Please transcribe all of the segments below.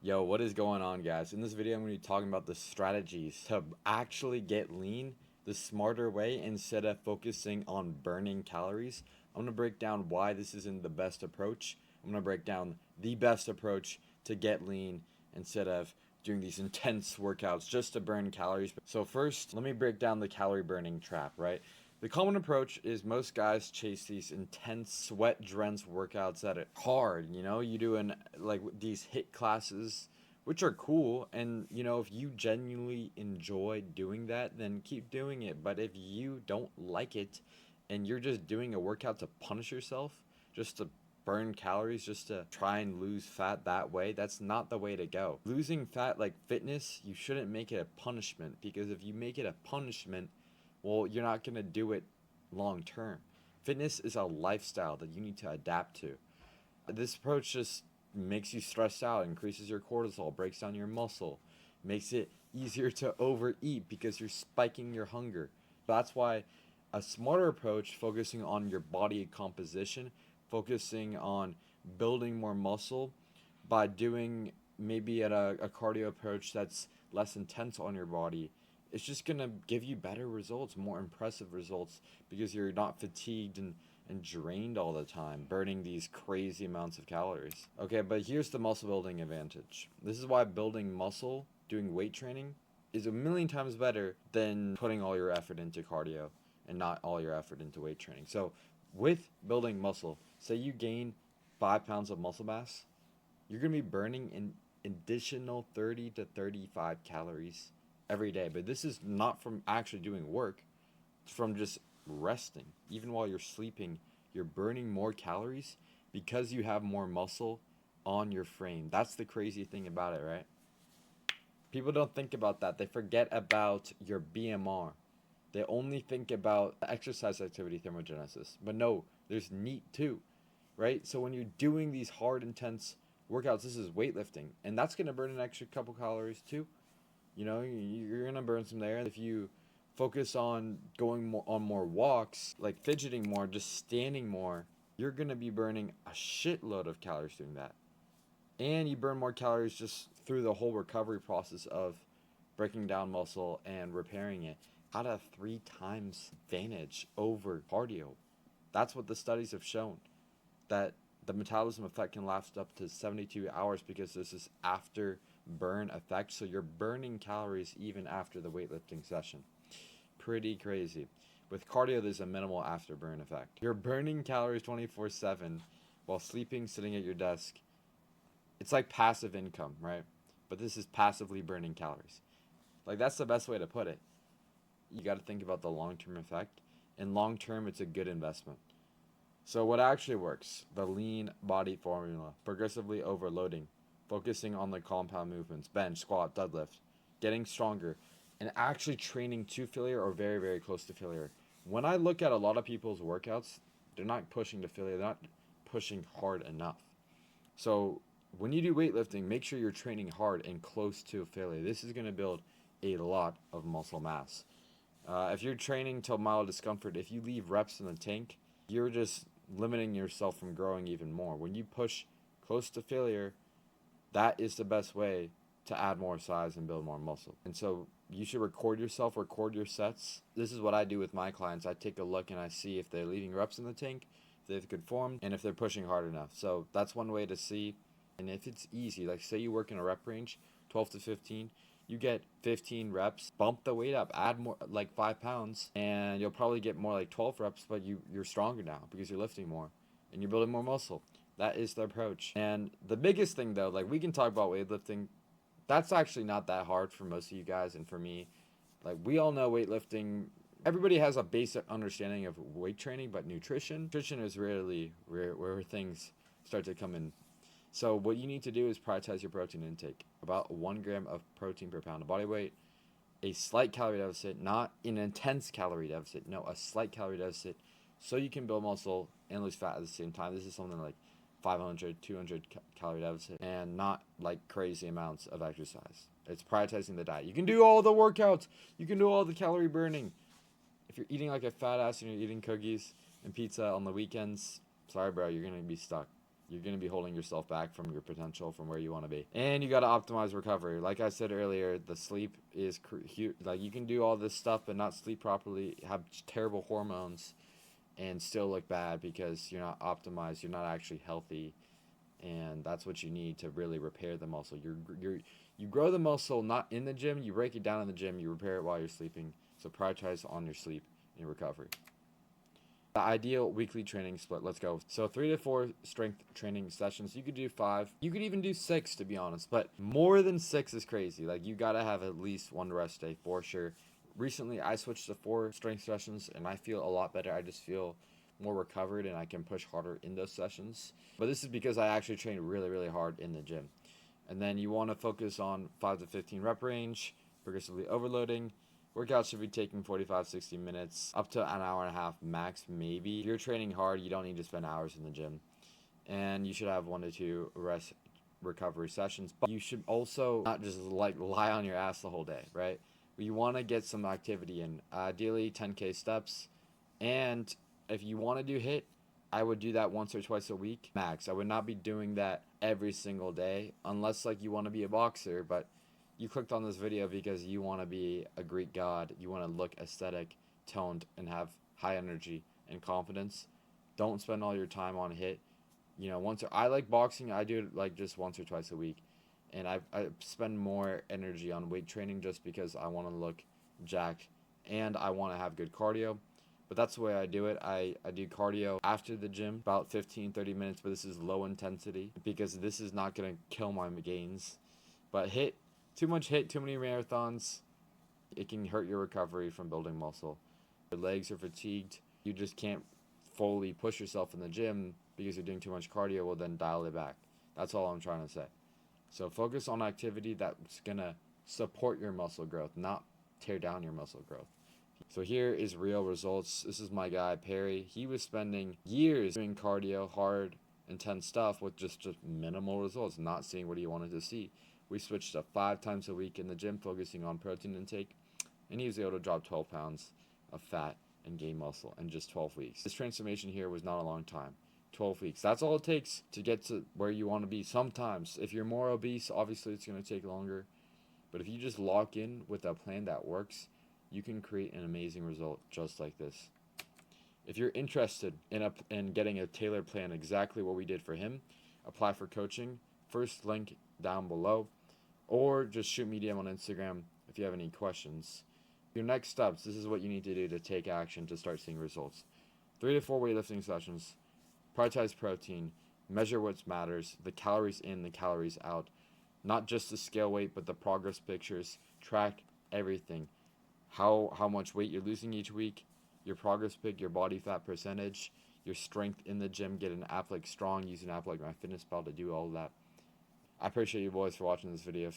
Yo, what is going on, guys? In this video, I'm going to be talking about the strategies to actually get lean the smarter way instead of focusing on burning calories. I'm going to break down why this isn't the best approach. I'm going to break down the best approach to get lean instead of doing these intense workouts just to burn calories. So first, let me break down the calorie burning trap, right? The common approach is most guys chase these intense sweat drenched workouts that are hard. You doing like these hit classes, which are cool. And if you genuinely enjoy doing that, then keep doing it. But if you don't like it and you're just doing a workout to punish yourself, just to burn calories, just to try and lose fat that way, that's not the way to go. Losing fat, like fitness, you shouldn't make it a punishment, because if you make it a punishment, well, you're not going to do it long term. Fitness is a lifestyle that you need to adapt to. This approach just makes you stressed out, increases your cortisol, breaks down your muscle, makes it easier to overeat because you're spiking your hunger. That's why a smarter approach, focusing on your body composition, focusing on building more muscle by doing maybe a cardio approach that's less intense on your body, it's just gonna give you better results, more impressive results, because you're not fatigued and drained all the time, burning these crazy amounts of calories. Okay, but here's the muscle building advantage. This is why building muscle, doing weight training, is a million times better than putting all your effort into cardio and not all your effort into weight training. So, with building muscle, say you gain 5 pounds of muscle mass, you're going to be burning an additional 30 to 35 calories every day. But this is not from actually doing work, it's from just resting. Even while you're sleeping, you're burning more calories because you have more muscle on your frame. That's the crazy thing about it, right? People don't think about that. They forget about your BMR. They only think about exercise activity thermogenesis. But no, there's NEAT too, right? So when you're doing these hard, intense workouts, this is weightlifting, and that's gonna burn an extra couple calories too. You're gonna burn some there. If you focus on going more on more walks, like fidgeting more, just standing more, you're gonna be burning a shitload of calories doing that. And you burn more calories just through the whole recovery process of breaking down muscle and repairing it at a 3 times advantage over cardio. That's what the studies have shown, that the metabolism effect can last up to 72 hours because this is after burn effect. So you're burning calories even after the weightlifting session. Pretty crazy. With cardio, there's a minimal afterburn effect. You're burning calories 24/7 while sleeping, sitting at your desk. It's like passive income, right? But this is passively burning calories. Like, that's the best way to put it. You got to think about the long term effect. In long term, it's a good investment. So, what actually works? The lean body formula, progressively overloading, focusing on the compound movements, bench, squat, deadlift, getting stronger, and actually training to failure or very, very close to failure. When I look at a lot of people's workouts, they're not pushing to failure, they're not pushing hard enough. So, when you do weightlifting, make sure you're training hard and close to failure. This is going to build a lot of muscle mass. If you're training till mild discomfort, if you leave reps in the tank, you're just limiting yourself from growing even more. When you push close to failure, that is the best way to add more size and build more muscle. And so you should record yourself, record your sets. This is what I do with my clients. I take a look and I see if they're leaving reps in the tank, if they have good form, and if they're pushing hard enough. So that's one way to see. And if it's easy, like say you work in a rep range, 12 to 15, you get 15 reps, bump the weight up, add more like 5 pounds, and you'll probably get more like 12 reps, but you're stronger now because you're lifting more and you're building more muscle. That is the approach. And the biggest thing though, like we can talk about weightlifting, that's actually not that hard for most of you guys and for me. Like we all know weightlifting, everybody has a basic understanding of weight training, but nutrition is rarely where things start to come in. So what you need to do is prioritize your protein intake. About 1 gram of protein per pound of body weight, a slight calorie deficit, not an intense calorie deficit, no, a slight calorie deficit, so you can build muscle and lose fat at the same time. This is something like 500, 200 calorie deficit, and not like crazy amounts of exercise. It's prioritizing the diet. You can do all the workouts, you can do all the calorie burning. If you're eating like a fat ass and you're eating cookies and pizza on the weekends, sorry, bro, you're gonna be stuck. you're going to be holding yourself back from your potential, from where you want to be. And you got to optimize recovery. Like I said earlier, the sleep is like, you can do all this stuff but not sleep properly, have terrible hormones, and still look bad because you're not optimized, you're not actually healthy. And that's what you need to really repair the muscle. You grow the muscle not in the gym, you break it down in the gym, you repair it while you're sleeping. So prioritize on your sleep and your recovery. The ideal weekly training split, let's go. So 3 to 4 strength training sessions. You could do 5. You could even do 6, to be honest. But more than 6 is crazy. Like, you got to have at least one rest day for sure. Recently, I switched to 4 strength sessions, and I feel a lot better. I just feel more recovered, and I can push harder in those sessions. But this is because I actually train really, really hard in the gym. And then you want to focus on 5 to 15 rep range, progressively overloading. Workouts should be taking 45-60 minutes, up to an hour and a half max, maybe. If you're training hard, you don't need to spend hours in the gym. And you should have 1 to 2 rest recovery sessions. But you should also not just like lie on your ass the whole day, right? You want to get some activity in. Ideally 10K steps. And if you want to do HIIT, I would do that once or twice a week max. I would not be doing that every single day unless like you want to be a boxer. But you clicked on this video because you want to be a Greek god, you want to look aesthetic, toned, and have high energy and confidence. Don't spend all your time on HIIT. You know, I like boxing, I do it like just once or twice a week. And I spend more energy on weight training just because I want to look jacked and I want to have good cardio. But that's the way I do it. I do cardio after the gym, about 15-30 minutes, but this is low intensity because this is not going to kill my gains. But HIIT, too much HIIT, too many marathons, it can hurt your recovery from building muscle. Your legs are fatigued. You just can't fully push yourself in the gym because you're doing too much cardio. Well, then dial it back. That's all I'm trying to say. So focus on activity that's going to support your muscle growth, not tear down your muscle growth. So here is real results. This is my guy, Perry. He was spending years doing cardio, hard, intense stuff with just minimal results, not seeing what he wanted to see. We switched to 5 times a week in the gym, focusing on protein intake, and he was able to drop 12 pounds of fat and gain muscle in just 12 weeks. This transformation here was not a long time. 12 weeks. That's all it takes to get to where you want to be. Sometimes, if you're more obese, obviously it's going to take longer. But if you just lock in with a plan that works, you can create an amazing result just like this. If you're interested in getting a tailored plan, exactly what we did for him, apply for coaching. First link down below, or just shoot me DM on Instagram if you have any questions. Your next steps, this is what you need to do to take action to start seeing results. 3 to 4 weightlifting sessions. Prioritize protein. Measure what matters. The calories in, the calories out. Not just the scale weight, but the progress pictures. Track everything. How much weight you're losing each week, your progress pic, your body fat percentage, your strength in the gym. Get an app like Strong, use an app like MyFitnessPal to do all of that. I appreciate you boys for watching this video.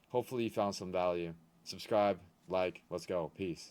Hopefully you found some value. Subscribe, like, let's go. Peace.